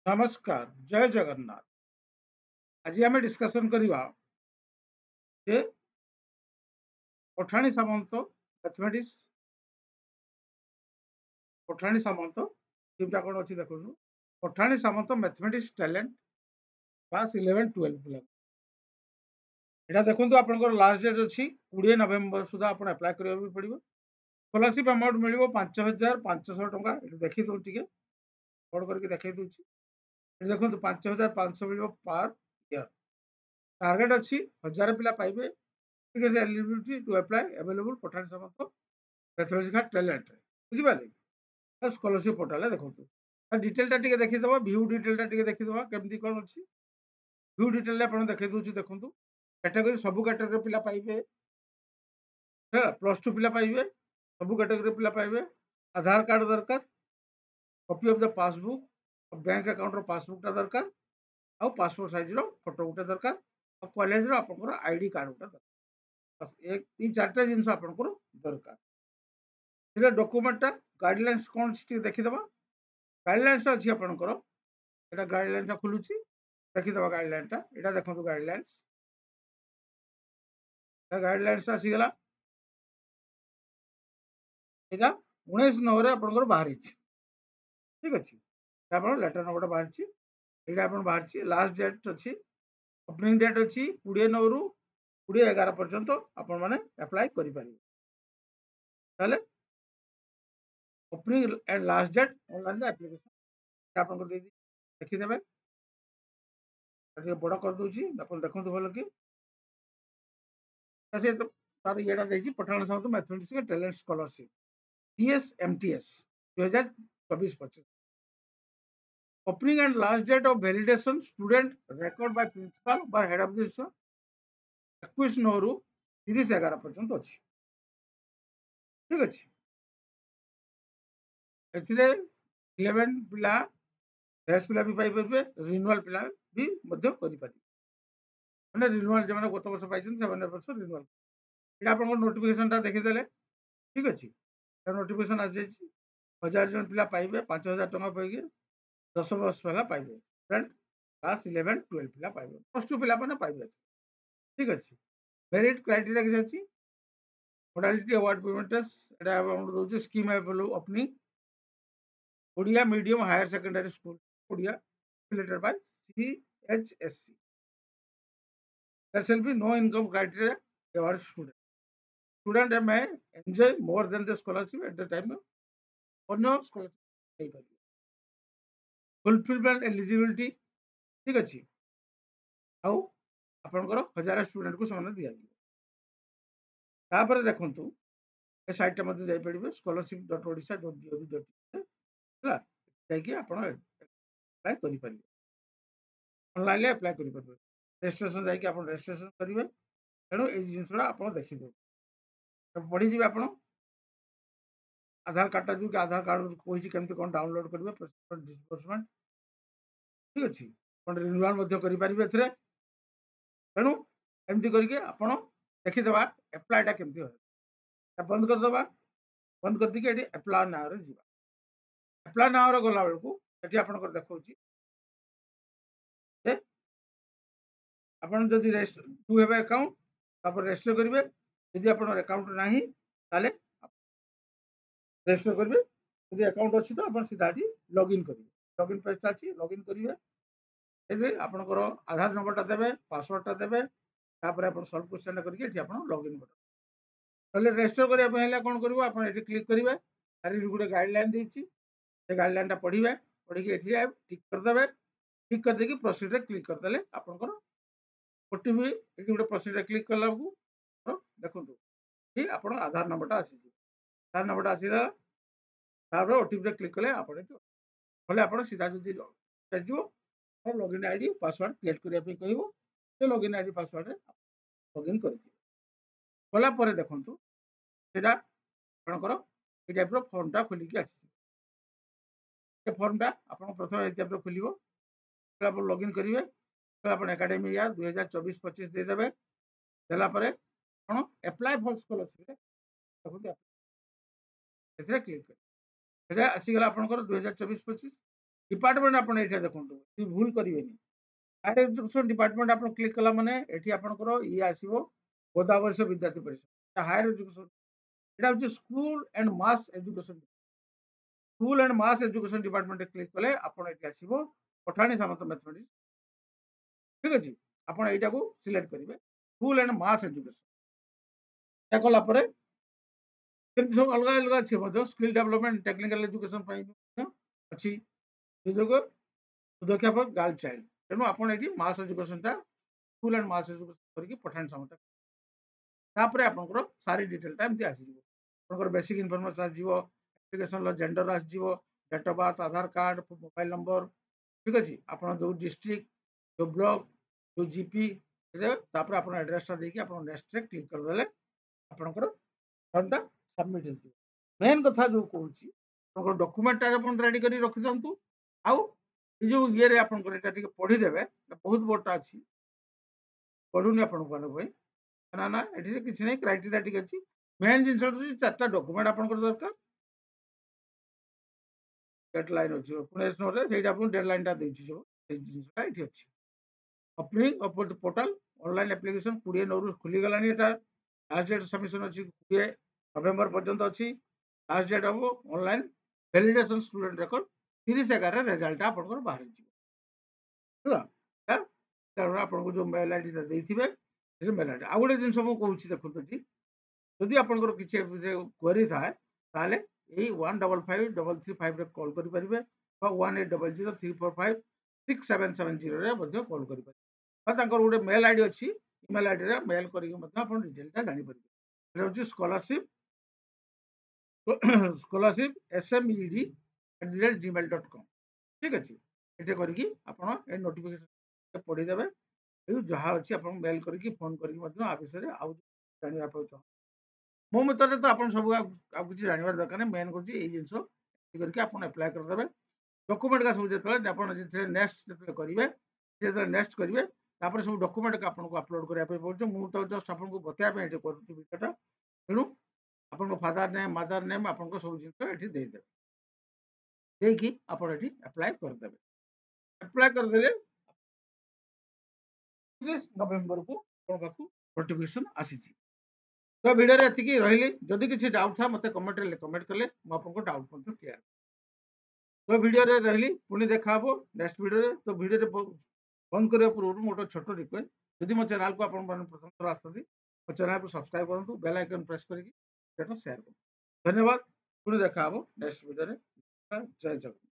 नमस्कार, जय जगन्नाथ। आज आम डिस्कसन करवा जे पठाणी सामंत मैथमेटिक्स पठाणी सामंत टीमटा कौन अच्छी देखो Pathani Samanta mathematics talent class 11 12 पिला यहाँ देखो आपंकर लास्ट डेट अच्छी 20 नवेम्बर सुधा आप अप्लाई करा पड़ो। स्कॉलरशिप अमाउंट मिल 5,500 टका देखी दूँ टे बड़ करके देखी दूसरी देखो 5,500 मिल पर ईयर। टार्गेट अच्छी 1000 पिला पाइबे eligibility to apply available Pathani Samanta mathematics talent बुझिपारे स्कॉलरशिप पोर्टाल देखो डिटेल देखीदे व्यू डिटेल देखीदे केमती कौन अच्छी व्यू डिटेल आप देखी दूसरी देखो कैटेगरी सब कैटेगरी पिला पाइबे +2 पिला पाइबे सब कैटेगरी पिला पाइबे। आधार कार्ड दरकार copy of the passbook bank account पासबुकटा दरकार आउ पासपोर्ट साइज फोटो गोटे दरकार और कॉलेज आपंकर आईडी कार्ड गोटे दरकार एक चार्टा जिनस आपंकर दरकार डॉक्यूमेंटा गाइडलाइंस कौन देखीदे गाइडलाइंस अच्छी आपंकर एटा गाइडलाइंस खुलुची देखीदे गाइडलाइनटा एटा देखो गाइडलाइंस गाइडलाइंस आसीगला एटा 19/9 आपंकर बाहरी ठीक अच्छे लेटर नंबर बाहरी यहाँ बाहरी लास्ट डेट अच्छी ओपनिंग डेट अच्छी 20/9 रु 20/11 पर्यंत आपण मैंने अप्लाई करें opening and last date online application आप देखीदे बड़ कर दूसरी देखो भल कि तार ये Pathan Samanta mathematics talent scholarship PSMTS 2024-25 opening and last date of validation student record by principal by head of the 21/9 रु 30/11 पर्यंत अच्छी ठीक अच्छे 11 पिला फ्रेश पिला भी पाई रिन्यूअल पिला भी मैंने रिन्यूअल जो गत वर्ष पाई वर्ष रिन्यूअल ये आप नोटिफिकेशन देखीदे ठीक अच्छे नोटिफिकेशन आसी 1000 जन पिला पाइबे 5,000 टका पाइबे 10 वर्ष पिला पाइबे क्लास 11 12 पिला पाइबे +2 पिला माने पाइबे ठीक अच्छे। मेरिट क्राइटेरिया किसी अच्छी मोडालिटी अवार्ड पेमेंट्स एटा दौर scheme opening Odia medium higher secondary school Odia affiliated by CHSC. There shall be no income criteria award student. Student may enjoy more than the scholarship at the time of no scholarship. Fulfillment eligibility ठीक अच्छी आउ आपंकर 1000 student को सामने दिया तापर देखंतु ए site मध्य जाई पड़िबे scholarship.odisha.gov.in जाकि आपण अप्लाई करि परिबे ऑनलाइन ले अप्लाई करि परिबे रजिस्ट्रेशन जाकि आपण रजिस्ट्रेशन करिवे तेणु ए जिनसरा आपण देखिबे पढ़ी जी आपण आधार कार्ड जो आधार कार्ड कही केमती कौन डाउनलोड करेंगे डिस्बर्समेंट ठीक अच्छे रिन्यूअल करें तेणु एमती करके आपण देखीदे एप्लाईटा केमती बंद करदे बंद कर दी एप्लाई नाउ रे जीवा एप्लाई नाउ रे गला बेलू ये आपंकर देखा आपन जदि टू हैव अकाउंट तापर रजिस्टर करेंगे यदि आप अकाउंट ना ताले रजिस्टर करेंगे यदि अकाउंट अच्छी तो आप सीधा लॉगिन करेंगे लॉगिन पेजटा अच्छी लॉगिन करेंगे आपंकर आधार नंबरटा देवे पासवर्डटा देवे तापर आप सॉल्व क्वेश्चन करके लॉगिन करेंगे रजिस्टर करने कौन करेंगे आप क्लिक करेंगे तारी गोटे गाइडलाइन देती गाइडलाइनटा पढ़े पढ़ी टिक करदे टिक करदे प्रोसीड क्लिक करदे आपंकर ओटीपी ये गोटे प्रोसीड क्लिक कला देखो कि आप आधार नंबरटा आसी आधार नंबरटा आसला ओटीपी क्लिक कले आप सीधा जो लॉगिन आईडी पासवर्ड क्रिएट करने कह लॉगिन आईडी पासवर्ड लॉगिन कर देखु सेटा आपंकर ये टाइप फर्मटा खोलिक आसी फर्मटा आप प्रथम ये टाइप खोल लॉगिन करेंगे आप एकेडमी ईयर 2024-25 देदेवे देलापर कौन एप्लाई फॉर स्कॉलरशिप देखो क्लिक कर आसीगला आपंकर 2024-25 डिपार्टमेंट आपण एटा देखंतु भूल करिवेनी हायर एजुकेशन डिपार्टमेंट आपण क्लिक कला माने एठी आपनकर ई आसीबो गोदावर्ष विद्यार्थी परिषद हायर एजुकेशन एटा होची school and mass education school and mass education department click कले आपण एठी आसीबो पठाणी सामंत मैथमेटिक्स ठीक अछि आपण एटा को सिलेक्ट करिवे स्कूल एंड मास एजुकेशन या कला परे केमति सब अलग अलग अछि मधो स्किल डेवलपमेंट टेक्निकल एजुकेशन पई अछि सुजोग सुदक्षा फॉर गर्ल चाइल्ड तेणु आपण एठी मास एजुकेशन ता स्कूल एंड मास एजुकेशन करके पठाणी सामंत तापर आपनकर सारी डिटेल टा एमती आसी जीवो आपनकर बेसिक इन्फॉर्मेशन आसी जीवो एप्लीकेशन लो जेंडर आसी जीवो date of birth Aadhaar card mobile number ठीक अछि आपण जो डिस्ट्रिक्ट जो ब्लॉक जो जीपी तापर आपण एड्रेस टा देकी आपण नेक्स्ट रे क्लिक कर देले आपनकर फॉर्म टा सबमिट हेतु मेन कथा जो कहूची आपनकर डॉक्यूमेंट टा आपण रेडी करी रखि दंतु आउ जो ये रे आपनकर एटा टिके पढी देबे बहुत बोटा अछि पढुनी आपण को ना ना एठी किछि नै क्राइटेरिया टिक अछि मेन जिंस होची चारटा डॉक्यूमेंट आपनकर दरकार डेडलाइन अछि पुणे रे सेटा आपण डेडलाइन टा देछि जो ए जिंसटा एठी अछि opening of the portal online application 20 नवरु खुली गलानी एटा लास्ट डेट सबमिशन अछि 20 नवंबर पर्यंत अछि last date of online validation student record 30 11 result आपनकर बाहर जिवो हला तार आपनको जो मेल आईडी ता देथिबे से मेल आईडी आ गोटे जिंस मु कहूची देखंतु जी जदि आपनकर किछि क्वेरी थाए ताले एई 155335 रे कॉल करि परिबे बा 180034567770 रे मध्ये कॉल करि परिबे बा तांकर गोटे मेल आईडी अछि ईमेल आईडी रे मेल करिके मध्ये आपन डिटेल ता जानि परिबे एटा होची स्कॉलरशिप smed@gmail.com ठीक अछि एटे करिकि आपन ए नोटिफिकेशन पढि देबे ए जहा अछि आपन मेल करिकि फोन करिकि मध्ये आ विषय रे आउ जानिबा पाउछ मो मतरे तो आपन सब आ किछि जानिबार दरकार नै मेन करछि ए जिंसो करके आपन अप्लाई कर देबे डॉक्यूमेंट का सब जेतले आपन जेतले नेक्स्ट जेतले करिवे जेतले नेक्स्ट करिवे तापर सब डॉक्यूमेंट का आपन को अपलोड करिया पे पड़छ मु तो जस्ट आपन को बतया पे एटे करछि वीडियोटा तेनु आपन को फादर नेम मदर नेम आपन को सब जिंस एठी दे देबे देकी आपन एठी अप्लाई कर देबे अप्लाई कर देले 30 नवंबर को आपन पाखु नोटिफिकेशन आसीची तो वीडियो रे एतिकी रहिली जदि किछि डाउट था मते कमेंट रे कमेंट कले म आपन को डाउट मध्ये क्लियर तो वीडियो रे रहिली पुनी देखा हबो नेक्स्ट वीडियो रे तो वीडियो रे बंद करिया पूर्व मोटो छोटो रिक्वेस्ट यदि मो चैनल को आपन मन प्रथम थर आछथि मो चैनल को सब्सक्राइब करंतु बेल आइकन प्रेस करिकि डेटा शेयर करंतु धन्यवाद पुनी देखा हबो नेक्स्ट वीडियो रे जय जगन्नाथ।